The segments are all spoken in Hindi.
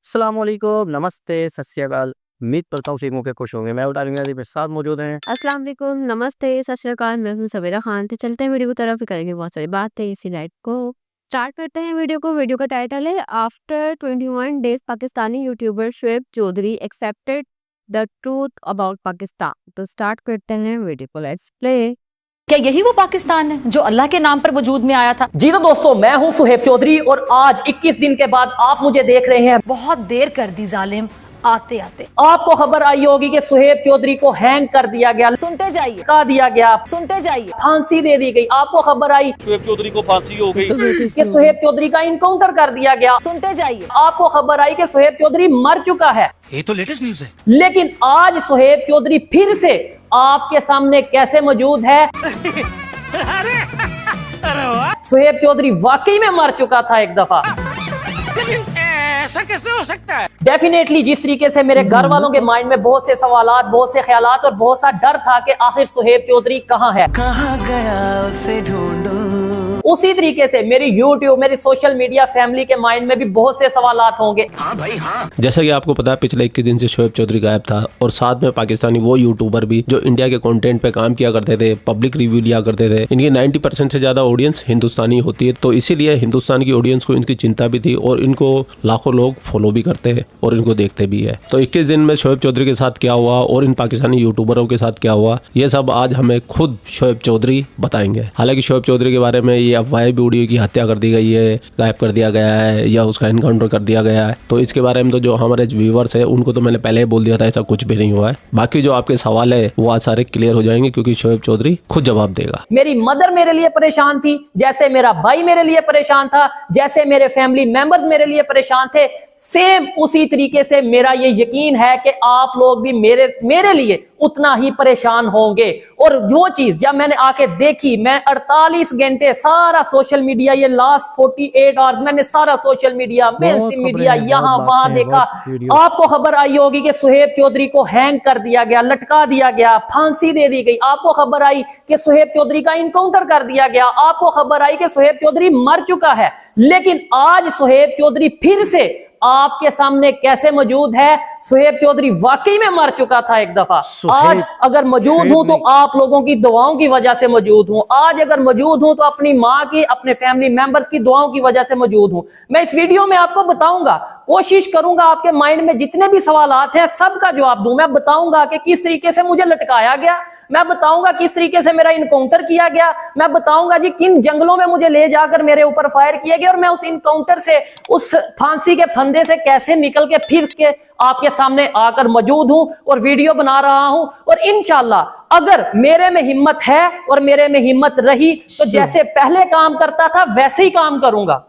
अस्सलाम वालेकुम, नमस्ते, सत श्री अकाल। उम्मीद करता हूँ ठीक होंगे, खुश होंगे। मैं उतारूँगा मेरे साथ मौजूद हैं। अस्सलाम वालेकुम, नमस्ते, सत श्री अकाल, मैं हूँ सबीरा खान। तो चलते हैं वीडियो की तरफ, करेंगे बहुत सारी बातें इसी नाइट को। स्टार्ट करते हैं वीडियो को। वीडियो का टाइटल है after 21 days Pakistani YouTuber Shoaib Chaudhry accepted the truth about Pakistan. तो स्टार्ट करते हैं वीडियो को, लेट्स प्ले। क्या यही वो पाकिस्तान है जो अल्लाह के नाम पर वजूद में आया था? जी तो दोस्तों, मैं हूं सुहेब चौधरी और आज 21 दिन के बाद आप मुझे देख रहे हैं। बहुत देर कर दी जालिम आते आते। आपको खबर आई होगी कि सुहेब चौधरी को हैंग कर दिया गया, सुनते जाइए, लटका दिया गया, सुनते जाइए, फांसी दे दी गई। आपको खबर आई शुएब चौधरी को फांसी हो गई कि सुहेब चौधरी का इनकाउंटर कर दिया गया। सुनते जाइए। आपको खबर आई कि सुहेब चौधरी मर चुका है। ये तो लेटेस्ट न्यूज है। लेकिन आज सुहेब चौधरी फिर से आपके सामने कैसे मौजूद है? सुहेब चौधरी वाकई में मर चुका था एक दफा। ऐसा कैसे हो सकता है? डेफिनेटली जिस तरीके से मेरे घर वालों के माइंड में बहुत से सवालात, बहुत से ख्यालात और बहुत सा डर था कि आखिर सुहेब चौधरी कहाँ है, कहाँ गया उसे ढूंढो, उसी तरीके से मेरी यूट्यूब, मेरी सोशल मीडिया फैमिली के माइंड में भी बहुत से सवालात होंगे। हाँ भाई हाँ। जैसा कि आपको पता है, पिछले 21 दिन से शुएब चौधरी गायब था और साथ में पाकिस्तानी वो यूट्यूबर भी जो इंडिया के कंटेंट पे काम किया करते थे, पब्लिक रिव्यू लिया करते थे। इनकी 90% से ज्यादा ऑडियंस हिंदुस्तानी होती है, तो इसीलिए हिंदुस्तान की ऑडियंस को इनकी चिंता भी थी और इनको लाखों लोग फॉलो भी करते हैं और इनको देखते भी है। तो 21 दिन में शुएब चौधरी के साथ क्या हुआ और इन पाकिस्तानी यूट्यूबरों के साथ क्या हुआ, ये सब आज हमें खुद शुएब चौधरी बताएंगे। हालांकि शुएब चौधरी के बारे में ये अफवाहें भी उड़ी की हत्या कर दी गई है, गायब कर दिया गया है या उसका एनकाउंटर कर दिया गया है, तो इसके बारे में तो जो हमारे व्यूवर्स है उनको तो मैंने पहले ही बोल दिया था, ऐसा कुछ भी नहीं हुआ है। बाकी जो आपके सवाल है वो आज सारे क्लियर हो जाएंगे क्योंकि शुएब चौधरी खुद जवाब देगा। मेरी मदर मेरे लिए परेशान थी, जैसे मेरा भाई मेरे लिए परेशान था, जैसे मेरे फैमिली मेंबर्स मेरे लिए परेशान थे, सेम उसी तरीके से मेरा ये यकीन है कि आप लोग भी मेरे लिए उतना ही परेशान होंगे। और वो चीज जब मैंने आके देखी, मैं 48 घंटे सारा सोशल मीडिया, ये लास्ट 48 आवर्स मैंने सारा सोशल मीडिया, मेन मीडिया यहाँ वहां देखा। आपको खबर आई होगी कि सुहेब चौधरी को हैंग कर दिया गया, लटका दिया गया, फांसी दे दी गई। आपको खबर आई कि सुहेब चौधरी का इनकाउंटर कर दिया गया। आपको खबर आई कि सुहेब चौधरी मर चुका है। लेकिन आज सुहेब चौधरी फिर से आपके सामने कैसे मौजूद है? सुहेब चौधरी वाकई में मर चुका था एक दफा। आज अगर मौजूद हूं तो आप लोगों की दुआओं की वजह से मौजूद हूं। आज अगर मौजूद हूं तो अपनी माँ की, अपने फैमिली मेंबर्स की दुआओं की वजह से मौजूद हूं। मैं इस वीडियो में आपको बताऊंगा, कोशिश करूंगा आपके माइंड में जितने भी सवालात हैं सबका जवाब दूं। मैं बताऊंगा कि किस तरीके से मुझे लटकाया गया, मैं बताऊंगा किस तरीके से मेरा इनकाउंटर किया गया, मैं बताऊंगा जी किन जंगलों में मुझे ले जाकर मेरे ऊपर फायर किया गया और मैं उस इनकाउंटर से, उस फांसी के फंदे से कैसे निकल के फिर के आपके सामने आकर मौजूद हूं और वीडियो बना रहा हूं। और इंशाल्लाह अगर मेरे में हिम्मत है और मेरे में हिम्मत रही तो जैसे पहले काम करता था वैसे ही काम करूंगा।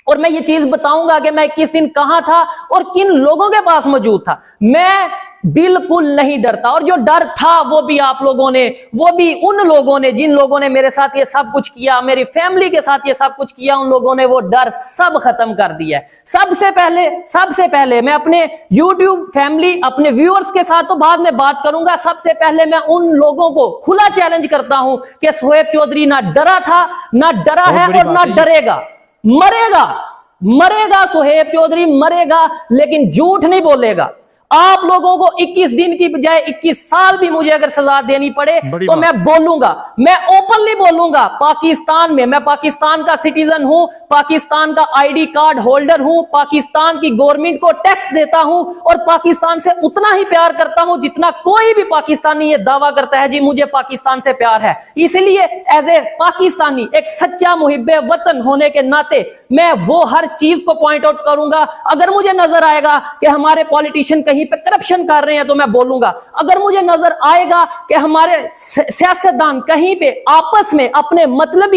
और मैं ये चीज बताऊंगा कि मैं किस दिन कहां था और किन लोगों के पास मौजूद था। मैं बिल्कुल नहीं डरता, और जो डर था वो भी आप लोगों ने, वो भी उन लोगों ने जिन लोगों ने मेरे साथ ये सब कुछ किया, मेरी फैमिली के साथ ये सब कुछ किया, उन लोगों ने वो डर सब खत्म कर दिया है। सबसे पहले मैं अपने YouTube फैमिली, अपने व्यूअर्स के साथ तो बाद में बात करूंगा। सबसे पहले मैं उन लोगों को खुला चैलेंज करता हूं कि सुहेब चौधरी ना डरा था, ना डरा है और ना डरेगा। मरेगा सुहेब चौधरी मरेगा, लेकिन झूठ नहीं बोलेगा। आप लोगों को 21 दिन की बजाय 21 साल भी मुझे अगर सजा देनी पड़े तो मैं बोलूंगा, मैं ओपनली बोलूंगा। पाकिस्तान में, मैं पाकिस्तान का सिटीजन हूं, पाकिस्तान का आईडी कार्ड होल्डर हूं, पाकिस्तान की गवर्नमेंट को टैक्स देता हूं और पाकिस्तान से उतना ही प्यार करता हूं जितना कोई भी पाकिस्तानी ये दावा करता है जी मुझे पाकिस्तान से प्यार है। इसलिए एज ए पाकिस्तानी, एक सच्चा मुहिब्बे वतन होने के नाते मैं वो हर चीज को पॉइंट आउट करूंगा। अगर मुझे नजर आएगा कि हमारे पॉलिटिशियन कहीं पे करप्शन कर रहे हैं तो मैं बोलूंगा। अगर मुझे नजर आएगा कि हमारे सियासतदान कहीं पे आपस में अपने मतलब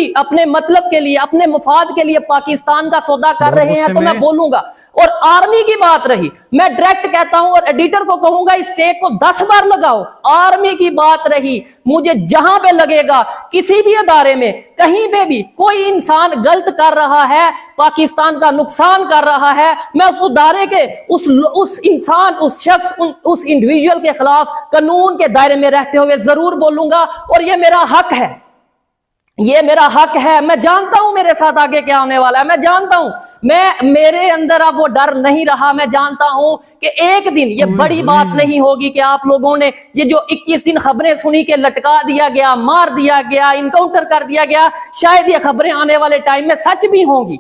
के लिए, अपने मुफाद के लिए पाकिस्तान का सौदा कर रहे हैं तो मैं बोलूंगा। और आर्मी की बात रही, मैं डायरेक्ट कहता हूं और एडिटर को कहूंगा इस टेक को 10 बार लगाओ। आर्मी की बात रही, मुझे जहां पे लगेगा, किसी भी अदारे में, कहीं पे भी कोई इंसान गलत कर रहा है, पाकिस्तान का नुकसान कर रहा है, मैं उस अदारे के, उस इंसान, उस शख्स, उस इंडिविजुअल के खिलाफ कानून के दायरे में रहते हुए जरूर बोलूंगा। और ये मेरा हक है, ये मेरा हक है। मैं जानता हूं मेरे साथ आगे क्या होने वाला है, मैं जानता हूं, मेरे अंदर अब वो डर नहीं रहा। मैं जानता हूं कि एक दिन ये बड़ी बात नहीं होगी कि आप लोगों ने ये जो 21 दिन खबरें सुनी के लटका दिया गया, मार दिया गया, इनकाउंटर कर दिया गया, शायद ये खबरें आने वाले टाइम में सच भी होंगी,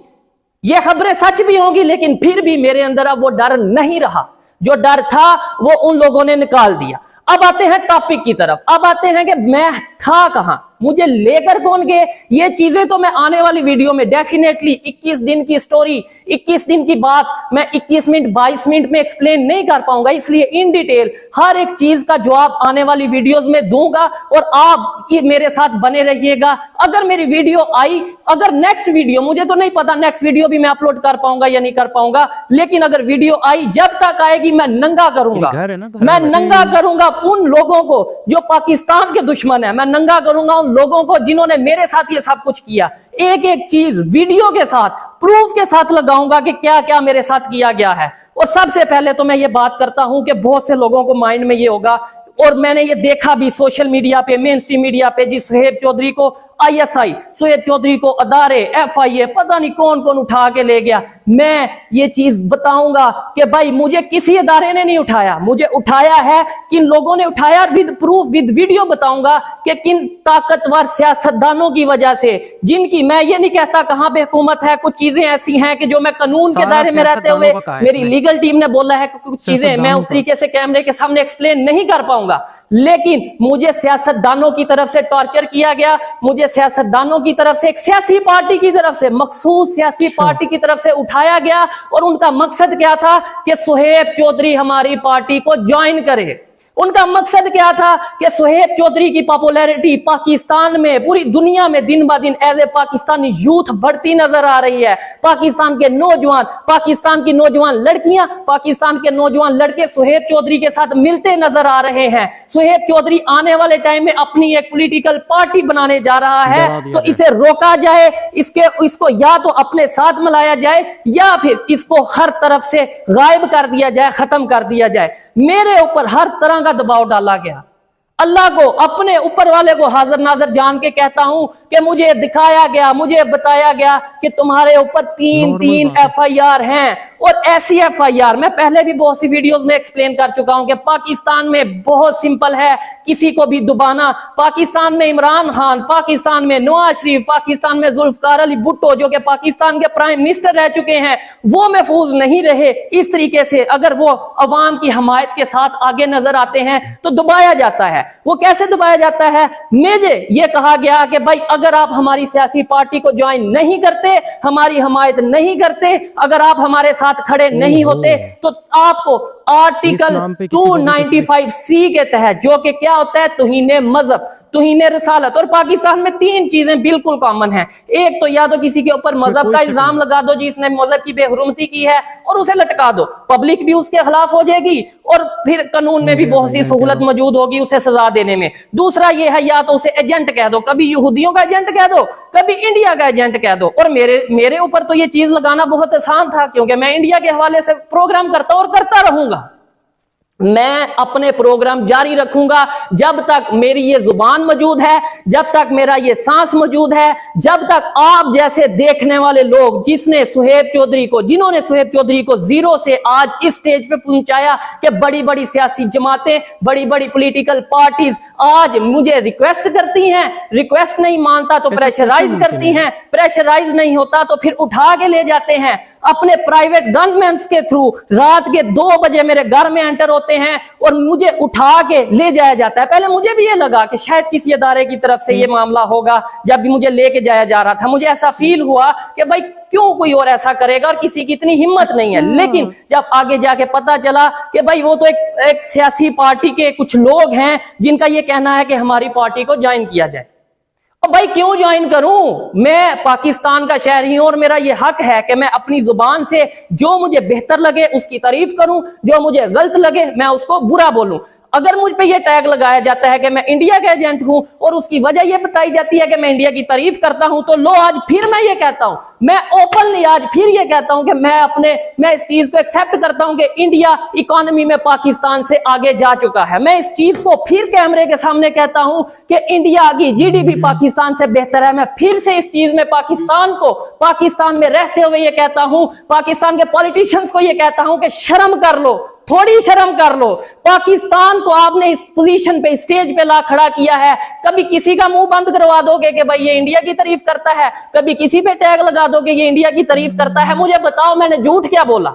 ये खबरें सच भी होंगी, लेकिन फिर भी मेरे अंदर अब वो डर नहीं रहा। जो डर था वो उन लोगों ने निकाल दिया। अब आते हैं टॉपिक की तरफ, अब आते हैं कि मैं था कहां, मुझे लेकर कौन गए। ये चीजें तो मैं आने वाली वीडियो में डेफिनेटली 21 दिन की स्टोरी, 21 दिन की बात मैं 21 मिनट 22 मिनट में एक्सप्लेन नहीं कर पाऊंगा, इसलिए इन डिटेल हर एक चीज का जवाब आने वाली वीडियोस में दूंगा और आप ये मेरे साथ बने रहिएगा। अगर मेरी वीडियो आई, अगर नेक्स्ट वीडियो, मुझे तो नहीं पता नेक्स्ट वीडियो भी मैं अपलोड कर पाऊंगा या नहीं कर पाऊंगा, लेकिन अगर वीडियो आई, जब तक आएगी मैं नंगा करूंगा, मैं नंगा करूंगा उन लोगों को जो पाकिस्तान के दुश्मन है, मैं नंगा करूंगा उन लोगों को जिन्होंने मेरे साथ ये सब कुछ किया। एक एक चीज वीडियो के साथ, प्रूफ के साथ लगाऊंगा कि क्या क्या मेरे साथ किया गया है। और सबसे पहले तो मैं ये बात करता हूं कि बहुत से लोगों को माइंड में ये होगा, और मैंने ये देखा भी सोशल मीडिया पे, मेन स्ट्रीम मीडिया पे, जी सुहेब चौधरी को ISI, सुहेब चौधरी को अदारे, FIA, पता नहीं कौन कौन उठा के ले गया। मैं ये चीज बताऊंगा कि भाई मुझे किसी अदारे ने नहीं उठाया, मुझे उठाया है किन लोगों ने उठाया, विद प्रूफ विद वीडियो बताऊंगा कि किन ताकतवर सियासतदानों की वजह से, जिनकी, मैं ये नहीं कहता कहां पे हुकूमत है, कुछ चीजें ऐसी हैं कि जो मैं कानून के दायरे में रहते हुए, मेरी लीगल टीम ने बोला है कि कुछ चीजें मैं उस तरीके से कैमरे के सामने एक्सप्लेन नहीं कर पाऊंगा, लेकिन मुझे सियासतदानों की तरफ से टॉर्चर किया गया, मुझे सियासतदानों की तरफ से, एक सियासी पार्टी की तरफ से, मखसूस सियासी पार्टी की तरफ से उठाया गया, और उनका मकसद क्या था कि सुहेब चौधरी हमारी पार्टी को ज्वाइन करे। उनका मकसद क्या था कि सुहेब चौधरी की पॉपुलैरिटी पाकिस्तान में, पूरी दुनिया में दिन ब दिन एज ए पाकिस्तानी यूथ बढ़ती नजर आ रही है। पाकिस्तान के नौजवान, पाकिस्तान की नौजवान लड़कियां, पाकिस्तान के नौजवान लड़के सुहेब चौधरी के साथ मिलते नजर आ रहे हैं। सुहेब चौधरी आने वाले टाइम में अपनी एक पॉलिटिकल पार्टी बनाने जा रहा है, तो इसे रोका जाए, इसको या तो अपने साथ मिलाया जाए या फिर इसको हर तरफ से गायब कर दिया जाए, खत्म कर दिया जाए। मेरे ऊपर हर तरह का दबाव डाला गया। अल्लाह को, अपने ऊपर वाले को हाजिर नाजर जान के कहता हूं कि मुझे दिखाया गया, मुझे बताया गया कि तुम्हारे ऊपर तीन FIR हैं, और ऐसी FIR मैं पहले भी बहुत सी वीडियोस में एक्सप्लेन कर चुका हूं कि पाकिस्तान में बहुत सिंपल है किसी को भी दुबाना। पाकिस्तान में इमरान खान, पाकिस्तान में नवाज शरीफ, पाकिस्तान में जुल्फकार अली भुट्टो जो कि पाकिस्तान के प्राइम मिनिस्टर रह चुके हैं, वो महफूज नहीं रहे इस तरीके से। अगर वो अवाम की हमायत के साथ आगे नजर आते हैं तो दबाया जाता है। वो कैसे दबाया जाता है? मुझे ये कहा गया कि भाई अगर आप हमारी सियासी पार्टी को ज्वाइन नहीं करते, हमारी हमायत नहीं करते, अगर आप हमारे साथ खड़े नहीं होते, तो आपको आर्टिकल 295C के तहत, जो कि क्या होता है, तौहीन मजहब, तौहीन रिसालत, और पाकिस्तान में 3 चीजें बिल्कुल कॉमन हैं। एक तो या तो किसी के ऊपर मजहब का इल्जाम लगा दो जी इसने मजहब की बेहुरमती की है, और उसे लटका दो, पब्लिक भी उसके खिलाफ हो जाएगी, और फिर कानून में भी बहुत सी सहूलत मौजूद होगी उसे सजा देने में। दूसरा ये है, या तो उसे एजेंट कह दो, कभी यहूदियों का एजेंट कह दो, कभी इंडिया का एजेंट कह दो। और मेरे ऊपर तो ये चीज लगाना बहुत आसान था, क्योंकि मैं इंडिया के हवाले से प्रोग्राम करता और करता रहूंगा। मैं अपने प्रोग्राम जारी रखूंगा जब तक मेरी ये जुबान मौजूद है, जब तक मेरा ये सांस मौजूद है, जब तक आप जैसे देखने वाले लोग जिन्होंने सुहेब चौधरी को जीरो से आज इस स्टेज पे पहुंचाया कि बड़ी बड़ी सियासी जमातें, बड़ी बड़ी पॉलिटिकल पार्टीज आज मुझे रिक्वेस्ट करती हैं, रिक्वेस्ट नहीं मानता तो प्रेशराइज करती हैं, प्रेशराइज नहीं होता तो फिर उठा के ले जाते हैं अपने प्राइवेट गनमैन के थ्रू। रात के 2 बजे मेरे घर में एंटर होते हैं और मुझे उठा के ले जाया जाता है। पहले मुझे भी ये लगा कि शायद किसी अदारे की तरफ से ये मामला होगा। जब भी मुझे लेके जाया जा रहा था मुझे ऐसा फील हुआ कि भाई क्यों कोई और ऐसा करेगा, और किसी की इतनी हिम्मत नहीं है। लेकिन जब आगे जाके पता चला कि भाई वो तो एक सियासी पार्टी के कुछ लोग हैं जिनका ये कहना है कि हमारी पार्टी को ज्वाइन किया जाए। अब भाई क्यों ज्वाइन करूं? मैं पाकिस्तान का शहरी हूं और मेरा ये हक है कि मैं अपनी जुबान से जो मुझे बेहतर लगे उसकी तारीफ करूं, जो मुझे गलत लगे मैं उसको बुरा बोलूं। अगर मुझ पे ये टैग लगाया जाता है कि मैं इंडिया का एजेंट हूं और उसकी वजह ये बताई जाती है कि मैं इंडिया की तारीफ करता हूं, तो लो आज फिर मैं ये कहता हूं, मैं ओपनली आज फिर ये कहता हूं कि मैं इस चीज को एक्सेप्ट करता हूं कि इंडिया इकोनॉमी में पाकिस्तान से आगे जा चुका है। मैं इस चीज को फिर कैमरे के सामने कहता हूं कि इंडिया की जीडीपी पाकिस्तान से बेहतर है। मैं फिर से इस चीज में पाकिस्तान में रहते हुए ये कहता हूं, पाकिस्तान के पॉलिटिशियंस को ये कहता हूं कि शर्म कर लो, थोड़ी शर्म कर लो। पाकिस्तान को आपने इस पोजीशन पे, स्टेज पे ला खड़ा किया है, कभी किसी का मुंह बंद करवा दोगे कि भाई ये इंडिया की तारीफ करता है, कभी किसी पे टैग लगा दोगे ये इंडिया की तारीफ करता है। मुझे बताओ मैंने झूठ क्या बोला?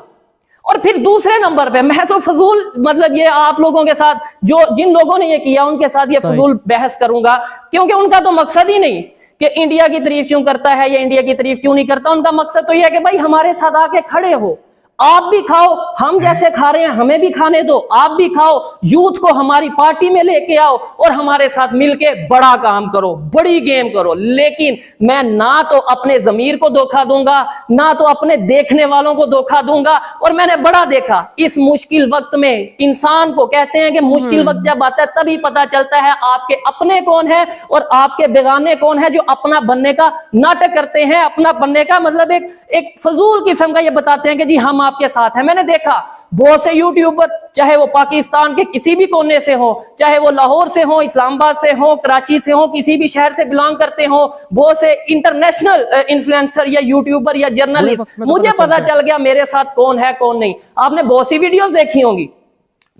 और फिर दूसरे नंबर पे मैं तो फजूल, मतलब ये आप लोगों के साथ जिन लोगों ने ये किया उनके साथ ये फजूल बहस करूंगा, क्योंकि उनका तो मकसद ही नहीं कि इंडिया की तारीफ क्यों करता है या इंडिया की तारीफ क्यों नहीं करता। उनका मकसद तो यह है कि भाई हमारे साथ आके खड़े हो, आप भी खाओ, हम जैसे खा रहे हैं हमें भी खाने दो, आप भी खाओ, यूथ को हमारी पार्टी में लेके आओ और हमारे साथ मिलके बड़ा काम करो, बड़ी गेम करो। लेकिन मैं ना तो अपने जमीर को धोखा दूंगा, ना तो अपने देखने वालों को धोखा दूंगा। और मैंने बड़ा देखा इस मुश्किल वक्त में, इंसान को कहते हैं कि मुश्किल वक्त जब आता है तभी पता चलता है आपके अपने कौन है और आपके बेगाने कौन है, जो अपना बनने का नाटक करते हैं। अपना बनने का मतलब एक फजूल किस्म का ये बताते हैं कि जी हम आपके साथ हैं। मैंने देखा बहुत से यूट्यूबर, चाहे वो पाकिस्तान के किसी भी कोने से हो, चाहे वो लाहौर से हो, इस्लामाबाद से हो, कराची से हो, किसी भी शहर से बिलोंग करते हो, बहुत से इंटरनेशनल इन्फ्लुएंसर या यूट्यूबर या जर्नलिस्ट, मुझे पता चल गया मेरे साथ कौन है कौन नहीं। आपने बहुत सी वीडियोस देखी होंगी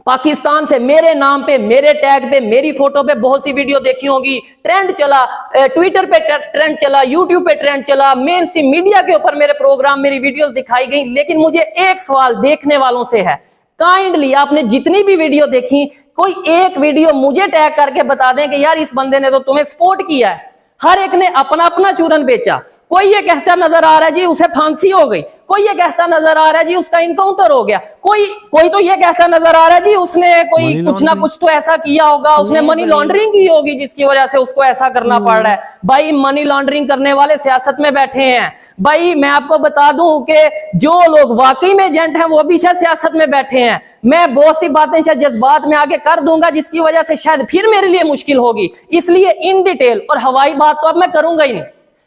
पाकिस्तान से, मेरे नाम पे, मेरे टैग पे, मेरी फोटो पे बहुत सी वीडियो देखी होगी। ट्रेंड चला, ट्विटर पे ट्रेंड चला, यूट्यूब पे ट्रेंड चला, मेन स्ट्रीम मीडिया के ऊपर मेरे प्रोग्राम, मेरी वीडियोस दिखाई गई। लेकिन मुझे एक सवाल देखने वालों से है, काइंडली आपने जितनी भी वीडियो देखी, कोई एक वीडियो मुझे टैग करके बता दें कि यार इस बंदे ने तो तुम्हें सपोर्ट किया है। हर एक ने अपना अपना चूरन बेचा। कोई ये कहता नजर आ रहा है जी उसे फांसी हो गई, कोई ये कहता नजर आ रहा है जी उसका इनकाउंटर हो गया, कोई तो ये कहता नजर आ रहा है जी उसने कोई कुछ ना कुछ तो ऐसा किया होगा, उसने मनी लॉन्ड्रिंग की होगी जिसकी वजह से उसको ऐसा करना पड़ रहा है। भाई मनी लॉन्ड्रिंग करने वाले सियासत में बैठे हैं। भाई मैं आपको बता दूं कि जो लोग वाकई में एजेंट हैं वो भी शायद सियासत में बैठे हैं। मैं बहुत सी बातें शायद जज्बात में आगे कर दूंगा जिसकी वजह से शायद फिर मेरे लिए मुश्किल होगी, इसलिए इन डिटेल और हवाई बात तो अब मैं करूंगा ही नहीं।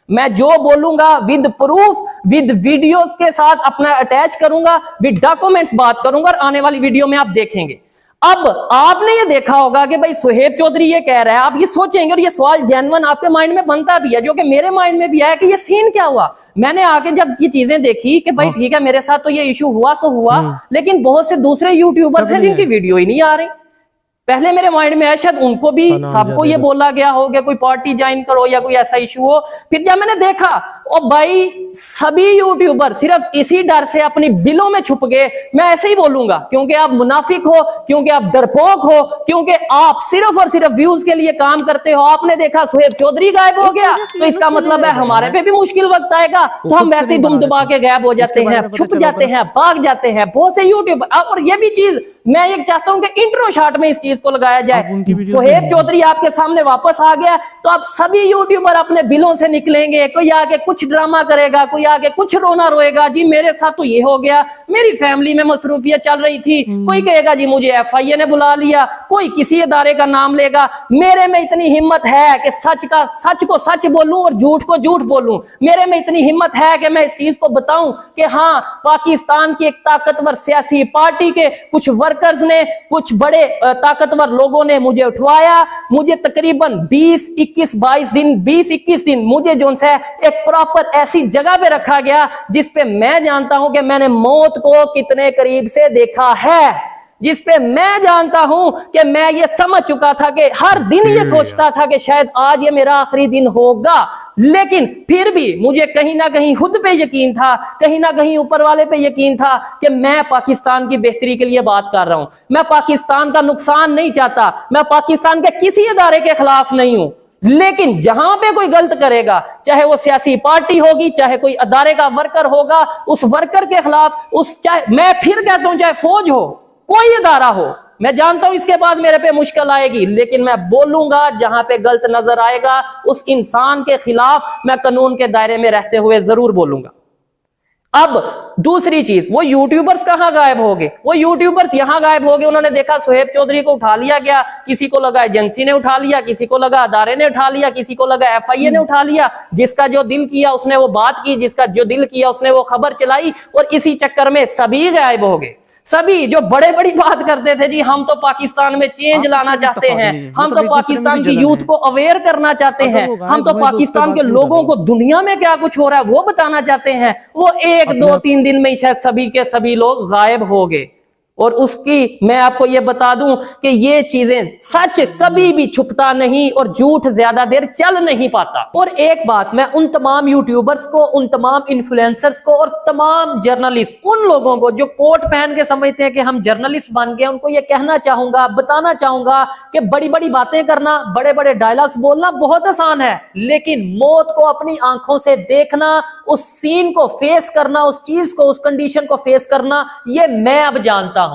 मैं जो बोलूंगा विद प्रूफ, विद वीडियोस के साथ अपना अटैच करूंगा, विद डॉक्यूमेंट्स बात करूंगा और आने वाली वीडियो में आप देखेंगे। अब आपने ये देखा होगा कि भाई सुहेब चौधरी ये कह रहा है, आप ये सोचेंगे और ये सवाल जेन्युइन आपके माइंड में बनता भी है, जो कि मेरे माइंड में भी है कि ये सीन क्या हुआ। मैंने आके जब ये चीजें देखी कि भाई ठीक है मेरे साथ तो ये इशू हुआ सो हुआ, लेकिन बहुत से दूसरे यूट्यूबर्स हैं जिनकी वीडियो ही नहीं आ रही। पहले मेरे माइंड में है शायद उनको भी सबको ये बोला गया हो कि कोई पार्टी ज्वाइन करो या कोई ऐसा इशू हो। फिर जब मैंने देखा और भाई सभी यूट्यूबर सिर्फ इसी डर से अपनी बिलों में छुप गए। मैं ऐसे ही बोलूंगा क्योंकि आप मुनाफिक हो, क्योंकि आप डरपोक हो, क्योंकि आप सिर्फ और सिर्फ व्यूज के लिए काम करते हो। आपने देखा सुहेब चौधरी गायब हो गया तो इसका मतलब है हमारे पे भी मुश्किल वक्त आएगा, तो हम वैसे ही दुम दबा के गायब हो जाते हैं, छुप जाते हैं, भाग जाते हैं बहुत से यूट्यूबर। और ये भी चीज मैं ये चाहता हूं कि इंट्रो शॉट में इस चीज को लगाया जाए। सुहेब चौधरी आपके सामने वापस आ गया तो आप सभी यूट्यूबर अपने बिलों से निकलेंगे। कोई आके कुछ ड्रामा करेगा, कोई आके कुछ रोना रोएगा, जी मेरे साथ तो ये हो गया, मेरी फैमिली में मसरूफियत चल रही थी। कोई कहेगा जी मुझे FIA ने बुला लिया, कोई किसी इदारे का नाम लेगा। मेरे में इतनी हिम्मत है कि सच को सच बोलूं और झूठ को झूठ बोलूं। मेरे में इतनी हिम्मत है कि मैं इस चीज को बताऊं कि हाँ पाकिस्तान की एक ताकतवर सियासी पार्टी के कुछ वर्कर्स ने, कुछ बड़े ताकतवर लोगों ने मुझे उठवाया। मुझे तकरीबन 20-21 दिन मुझे जो है एक प्रॉपर ऐसी जगह पे रखा गया जिस पे मैं जानता हूं कि मैंने मौत को कितने करीब से देखा है, जिस पे मैं जानता हूं कि मैं ये समझ चुका था कि हर दिन ये सोचता था कि शायद आज ये मेरा आखिरी दिन होगा। लेकिन फिर भी मुझे कहीं ना कहीं खुद पे यकीन था, कहीं ना कहीं ऊपर वाले पे यकीन था कि मैं पाकिस्तान की बेहतरी के लिए बात कर रहा हूं। मैं पाकिस्तान का नुकसान नहीं चाहता, मैं पाकिस्तान के किसी इदारे के खिलाफ नहीं हूं। लेकिन जहां पे कोई गलत करेगा, चाहे वो सियासी पार्टी होगी, चाहे कोई अदारे का वर्कर होगा, उस वर्कर के खिलाफ, चाहे मैं फिर कहता हूं चाहे फौज हो, कोई इदारा हो, मैं जानता हूं इसके बाद मेरे पे मुश्किल आएगी, लेकिन मैं बोलूंगा जहां पे गलत नजर आएगा उस इंसान के खिलाफ मैं कानून के दायरे में रहते हुए जरूर बोलूंगा। अब दूसरी चीज, वो यूट्यूबर्स कहां गायब हो गए? वो यूट्यूबर्स यहां गायब हो गए। उन्होंने देखा सुहेब चौधरी को उठा लिया गया, किसी को लगा एजेंसी ने उठा लिया, किसी को लगा अदारे ने उठा लिया, किसी को लगा FIA ने उठा लिया। जिसका जो दिल किया उसने वो बात की, जिसका जो दिल किया उसने वो खबर चलाई, और इसी चक्कर में सभी गायब हो गए। सभी जो बड़े बड़ी बात करते थे, जी हम तो पाकिस्तान में चेंज लाना चाहते हैं, हम तो पाकिस्तान की यूथ को अवेयर करना चाहते हैं, हम तो पाकिस्तान के लोगों को दुनिया में क्या कुछ हो रहा है वो बताना चाहते हैं, वो 1 2 3 दिन में ही शायद सभी के सभी लोग गायब हो गए। और उसकी मैं आपको ये बता दूं कि ये चीजें, सच कभी भी छुपता नहीं और झूठ ज्यादा देर चल नहीं पाता। और एक बात मैं उन तमाम यूट्यूबर्स को, उन तमाम इन्फ्लुएंसर्स को और तमाम जर्नलिस्ट, उन लोगों को जो कोट पहन के समझते हैं कि हम जर्नलिस्ट बन गए, उनको ये कहना चाहूंगा, बताना चाहूंगा कि बड़ी बड़ी बातें करना, बड़े बड़े डायलॉग्स बोलना बहुत आसान है, लेकिन मौत को अपनी आंखों से देखना, उस सीन को फेस करना, उस चीज को, उस कंडीशन को फेस करना, ये मैं अब जानता हूं।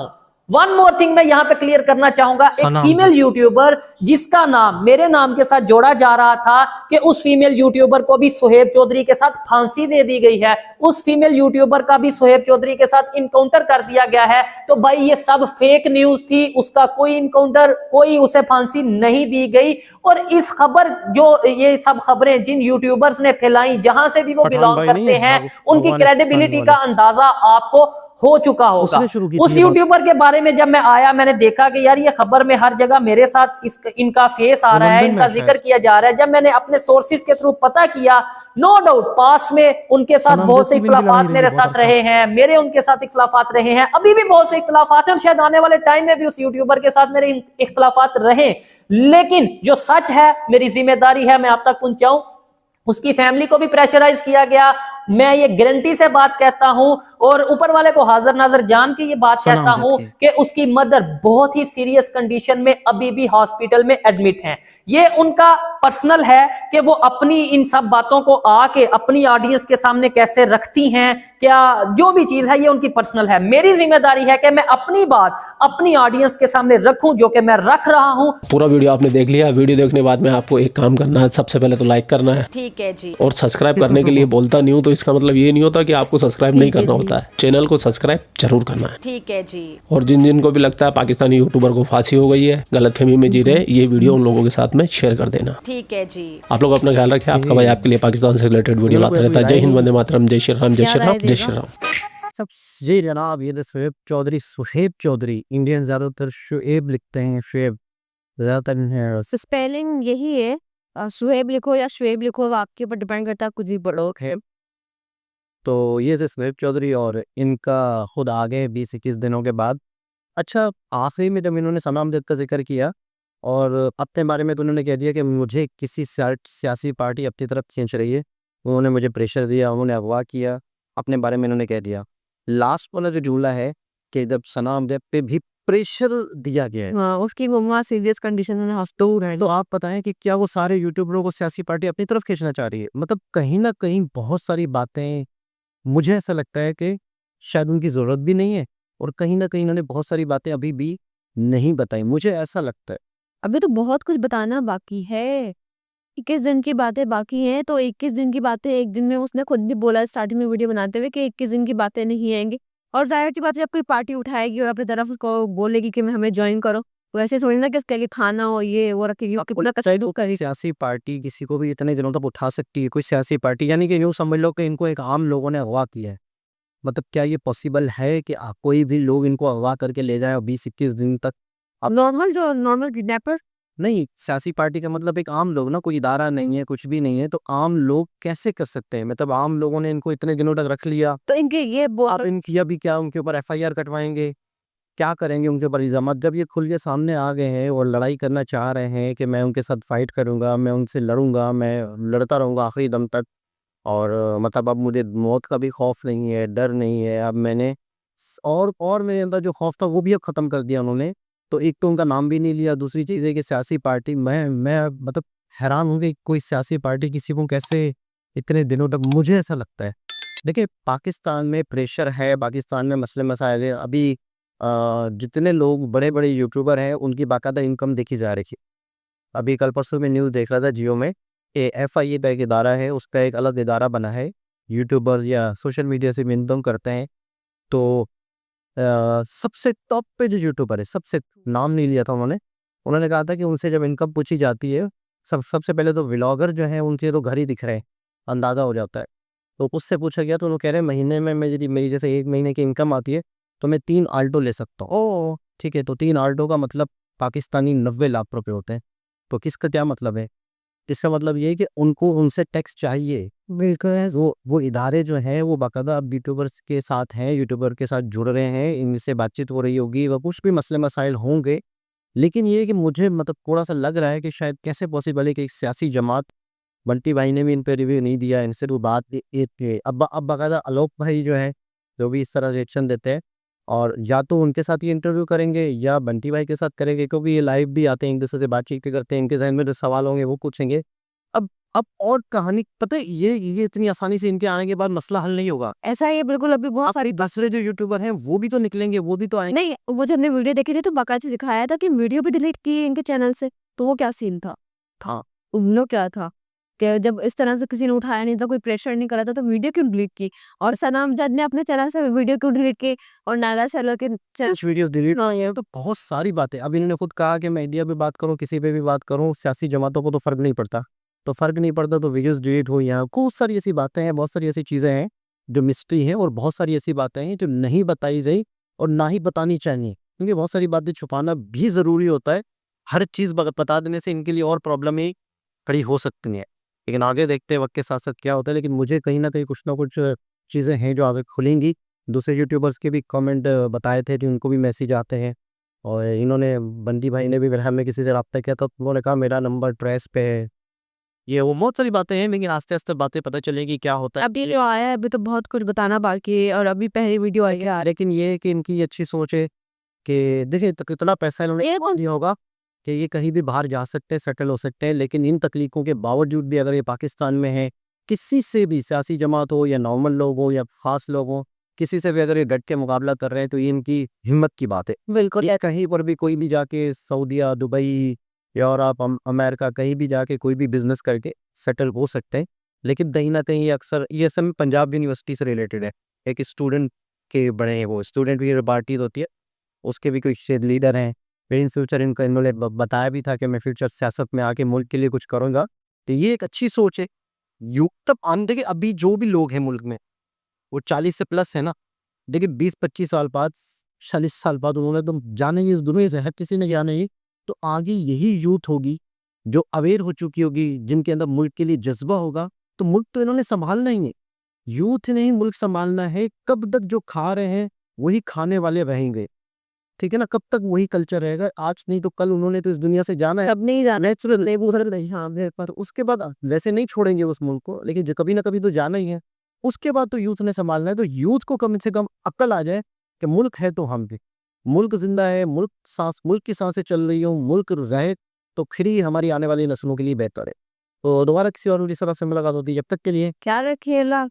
वन मोर थिंग मैं यहां पे क्लियर करना चाहूंगा, एक फीमेल यूट्यूबर जिसका नाम मेरे नाम के साथ जोड़ा जा रहा था, कि उस फीमेल यूट्यूबर को भी सुहेब चौधरी के साथ फांसी दे दी गई है, उस फीमेल यूट्यूबर का भी सुहेब चौधरी के साथ इनकाउंटर कर दिया गया है। तो भाई ये सब फेक न्यूज थी, उसका कोई इनकाउंटर, कोई उसे फांसी नहीं दी गई। और इस खबर, जो ये सब खबरें जिन यूट्यूबर्स ने फैलाई, जहां से भी वो बिलोंग करते हैं, उनकी क्रेडिबिलिटी का अंदाजा आपको हो चुका होगा। उस यूट्यूबर के बारे में जब मैं आया, मैंने देखा कि यार ये खबर में हर जगह मेरे साथ इनका फेस आ रहा है, इनका जिक्र किया जा रहा है। जब मैंने अपने सोर्सेज के थ्रू पता किया, नो डाउट पास में उनके साथ बहुत से इख्तिलाफात मेरे साथ रहे हैं, मेरे उनके साथ इख्तिलाफात रहे हैं, अभी भी बहुत से इख्तिलाफात हैं, और शायद आने वाले टाइम में भी उस यूट्यूबर के साथ मेरे इख्तिलाफात रहे। लेकिन जो सच है, मेरी जिम्मेदारी है मैं आप तक पहुंचाऊं। उसकी फैमिली को भी प्रेशराइज किया गया, मैं ये गारंटी से बात कहता हूं, और ऊपर वाले को हाजिर नाजर जान के ये बात कहता हूं कि उसकी मदर बहुत ही सीरियस कंडीशन में अभी भी हॉस्पिटल में एडमिट हैं। ये उनका पर्सनल है कि वो अपनी इन सब बातों को आके अपनी ऑडियंस के सामने कैसे रखती हैं, क्या जो भी चीज है ये उनकी पर्सनल है। मेरी जिम्मेदारी है कि मैं अपनी बात अपनी ऑडियंस के सामने रखूं, जो कि मैं रख रहा हूं। पूरा वीडियो आपने देख लिया। वीडियो देखने के बाद में आपको एक काम करना है, सबसे पहले तो लाइक करना है, ठीक है जी, और सब्सक्राइब करने के लिए बोलता नहीं हूँ तो इसका मतलब ये नहीं होता कि आपको सब्सक्राइब नहीं करना होता है। चैनल को सब्सक्राइब जरूर करना है, ठीक है जी। और जिन जिन को भी लगता है पाकिस्तानी यूट्यूबर को फांसी हो गई है, गलतफहमी में जी रहे, ये वीडियो उन लोगों के साथ में शेयर कर देना, ठीक है जी। आप लोग अपना ख्याल रखें। आपका भाई आपके लिए पाकिस्तान से रिलेटेड वीडियो लाता रहता है। जय हिंद, वंदे मातरम, जय श्री राम, जय श्री राम, जय श्री राम। सब जी जनाब, ये सुहेब चौधरी, इंडियन ज्यादातर शुएब लिखते हैं, शुएब ज्यादातर है। स्पेलिंग यही है, सुहेब लिखो या शुएब लिखो, आपके ऊपर डिपेंड करता है, कुछ भी पढ़ो। तो ये थे सुहेब चौधरी, और इनका खुद आगे 20-21 दिनों के बाद, अच्छा आखिरी में जब इन्होंने सना अमजद का जिक्र किया और अपने बारे में, तो उन्होंने कह दिया कि मुझे किसी सियासी पार्टी अपनी तरफ खींच रही है, उन्होंने मुझे प्रेशर दिया, उन्होंने अगवा किया, अपने बारे में इन्होंने कह दिया। लास्ट वाला जो जुमला है कि जब सना अमजद पे भी प्रेशर दिया गया है, हाँ, उसकी मम्मा सीरियस कंडीशन में हफ्तों है। तो आप बताएं कि क्या वो सारे यूट्यूबरों को सियासी पार्टी अपनी तरफ खींचना चाह रही है? मतलब कहीं ना कहीं बहुत सारी बातें, मुझे ऐसा लगता है कि शायद उनकी ज़रूरत भी नहीं है, और कहीं ना कहीं इन्होंने बहुत सारी बातें अभी भी नहीं बताई, मुझे ऐसा लगता है। अभी तो बहुत कुछ बताना बाकी है, 21 दिन की बातें बाकी हैं। तो 21 दिन की बातें एक दिन में, उसने खुद भी बोला स्टार्टिंग में वीडियो बनाते हुए कि 21 दिन की बातें नहीं आएंगी। और जाहिर सी बात है, जब कोई पार्टी उठाएगी और अपनी तरफ उसको बोलेगी कि मैं हमें ज्वाइन करो, तो ऐसे थोड़ी ना कि उसके लिए खाना हो, ये वो रखेगी, कितना चाहे कष्ट तो करेगी। सियासी पार्टी किसी को भी इतने दिनों तक उठा सकती है, कोई सियासी पार्टी, यानी कि यूँ समझ लो कि इनको एक आम लोगों ने अगवा किया है। मतलब क्या ये पॉसिबल है कि कोई भी लोग इनको अगवा करके ले जाए 20-21 दिन तक? नॉर्मल, जो नॉर्मल किडनैपर नहीं, सियासी पार्टी का मतलब एक आम लोग ना, कोई इदारा नहीं है, कुछ भी नहीं है, तो आम लोग कैसे कर सकते हैं? मतलब आम लोगों ने इनको इतने दिनों तक रख लिया, तो इनके ये आप इनकी अभी क्या उनके ऊपर FIR कटवाएंगे, क्या करेंगे उनके ऊपर इल्जामात? जब ये खुल के सामने आ गए हैं और लड़ाई करना चाह रहे हैं कि मैं उनके साथ फाइट करूंगा, मैं उनसे लड़ूंगा, मैं लड़ता रहूंगा आखिरी दम तक, और मतलब अब मुझे मौत का भी खौफ नहीं है, डर नहीं है, अब मैंने और मेरे अंदर जो खौफ था वो भी अब ख़त्म कर दिया उन्होंने। तो एक तो उनका नाम भी नहीं लिया, दूसरी चीज़ है कि सियासी पार्टी, मैं मतलब हैरान हूँ कि कोई सियासी पार्टी किसी को कैसे इतने दिनों तक, मुझे ऐसा लगता है। देखिए पाकिस्तान में प्रेशर है, पाकिस्तान में मसले मसाइल है, अभी जितने लोग बड़े बड़े यूट्यूबर हैं उनकी बाकायदा इनकम देखी जा रही है। अभी कल परसों में न्यूज़ देख रहा था जियो में, FIA का एक इदारा है, उसका एक अलग इदारा बना है यूट्यूबर या सोशल मीडिया से इनकम करते हैं, तो सबसे टॉप पे जो यूट्यूबर है, सबसे नाम नहीं लिया था उन्होंने कहा था कि उनसे जब इनकम पूछी जाती है, सबसे पहले तो व्लॉगर जो हैं उनके तो घर ही दिख रहे हैं, अंदाज़ा हो जाता है। तो उससे पूछा गया तो वो कह रहे हैं महीने में मेरी जैसे 1 महीने की इनकम आती है, तो मैं 3 आल्टो ले सकता हूँ। ओह! ठीक है, तो 3 आल्टो का मतलब पाकिस्तानी 90 लाख रुपए होते हैं। तो किसका क्या मतलब है? इसका मतलब ये है कि उनको उनसे टैक्स चाहिए। बिल्कुल। वो इदारे जो हैं वो बाकायदा अब यूट्यूबर्स के साथ हैं, यूट्यूबर के साथ जुड़ रहे हैं, इनसे बातचीत हो रही होगी व कुछ भी मसले मसाइल होंगे। लेकिन ये है कि मुझे मतलब थोड़ा-सा लग रहा है कि शायद कैसे पॉसिबल है कि एक सियासी जमात, बंटी भाई ने भी इन पे रिव्यू नहीं दिया, इनसे वो बात अब बाकायदा आलोक भाई जो है, जो भी इस तरह रिएक्शन देते हैं, और या तो उनके साथ ये इंटरव्यू करेंगे या बंटी भाई के साथ करेंगे, क्योंकि ये लाइव भी आते हैं, एक-दूसरे से बातचीत भी करते हैं, इनके ज़हन में जो सवाल होंगे वो पूछेंगे। अब और कहानी पता है, ये इतनी आसानी से इनके आने के बाद मसला हल नहीं होगा। ऐसा ही है बिल्कुल, अभी बहुत सारी दूसरे जो यूट्यूबर हैं वो भी तो निकलेंगे, वो भी तो आएँगे। नहीं, वो जब हमने वीडियो देखी थी तो बाकायदे दिखाया था कि वीडियो भी डिलीट की है इनके चैनल से, तो वो क्या सीन था? हाँ। उन्होंने क्या था कि जब इस तरह से किसी ने उठाया नहीं था, कोई प्रेशर नहीं करा था, तो वीडियो क्यों डिलीट की? और सनम जद ने अपने चैनल से वीडियो क्यों डिलीट की? और नागा शैलो के चैनल कुछ वीडियोस डिलीट हुई हैं, तो बहुत सारी बातें, अब इन्होंने खुद कहा कि मैं इंडिया पे बात करूँ, किसी पे भी बात करूँ, सियासी जमातों को तो फ़र्क नहीं पड़ता। तो फ़र्क नहीं पड़ता तो वीडियोस डिलीट हुई हैं। बहुत सारी ऐसी बातें हैं, बहुत सारी ऐसी चीज़ें हैं जो मिस्ट्री हैं, और बहुत सारी ऐसी बातें हैं जो नहीं बताई गई और ना ही बतानी चाहिए, क्योंकि बहुत सारी बातें छुपाना भी ज़रूरी होता है। हर चीज़ बता देने से इनके लिए और प्रॉब्लम ही खड़ी हो सकती हैं। लेकिन आगे देखते हैं वक़्त के साथ-साथ क्या होता है, लेकिन मुझे कहीं न कहीं कुछ ना कुछ चीज़ें हैं जो आगे खुलेंगी। दूसरे यूट्यूबर्स के भी कमेंट बताए थे कि उनको भी मैसेज आते हैं, और इन्होंने बंटी भाई ने भी फिर हमें किसी से राब्ता किया, तो उन्होंने कहा मेरा नंबर ट्रेस पे है। ये वो बहुत सारी बातें हैं, लेकिन आस्ते-आस्ते बातें पता चलेगी क्या होता है। अभी जो आया है, अभी तो बहुत कुछ बताना बाकी है और अभी पहली वीडियो आई है। लेकिन ये है कि इनकी अच्छी सोच है कि देखिए कितना पैसा इन्होंने ये दिया होगा कि ये कहीं भी बाहर जा सकते हैं, सेटल हो सकते हैं, लेकिन इन तकलीफ़ों के बावजूद भी अगर ये पाकिस्तान में हैं, किसी से भी सियासी जमात हो या नॉर्मल लोग हो या ख़ास लोग हों, किसी से भी अगर ये डट के मुकाबला कर रहे हैं, तो ये इनकी हिम्मत की बात है। बिल्कुल। ये कहीं पर भी कोई भी जाके सऊदीया, दुबई, यूरोप, अमेरिका कहीं भी जाके कोई भी बिज़नेस करके सेटल हो सकते हैं। लेकिन कहीं न कहीं ये असल में पंजाब यूनिवर्सिटी से रिलेटेड है। एक स्टूडेंट के बड़े हैं वो, स्टूडेंट की पार्टी होती है, उसके भी कुछ लीडर हैं। फिर इन फ्यूचर इन्होंने बताया भी था कि मैं फ्यूचर सियासत में आके मुल्क के लिए कुछ करूँगा। तो ये एक अच्छी सोच है। तब देखिए अभी जो भी लोग हैं मुल्क में, वो 40 से प्लस है ना। देखिए 20-25 साल बाद, 40 साल बाद उन्होंने तो जाना ही इस दुनिया से, हर किसी ने जाना ही। तो आगे यही यूथ होगी जो अवेयर हो चुकी होगी, जिनके अंदर मुल्क के लिए जज्बा होगा, तो मुल्क तो इन्होंने संभालना ही है। यूथ ने ही मुल्क संभालना है। कब तक जो खा रहे हैं वही खाने वाले रहेंगे, ठीक है ना? कब तक वही कल्चर रहेगा? आज नहीं तो कल उन्होंने तो इस दुनिया से जाना है। सब नहीं जाना। नेचुरल नहीं, हाँ, पर उसके बाद वैसे नहीं छोड़ेंगे उस मुल्क को, लेकिन जो कभी ना कभी तो जाना ही है। उसके बाद तो यूथ ने संभालना है, तो यूथ को कम से कम अक्ल आ जाए कि मुल्क है तो हम भी। मुल्क जिंदा है, मुल्क की सांसें चल रही हो, मुल्क रहे, तो फिर ही हमारी आने वाली नस्लों के लिए बेहतर है। तो दोबारा किसी और तरफ से मुलाकात होती है, जब तक के लिए क्या रखिए अल्लाह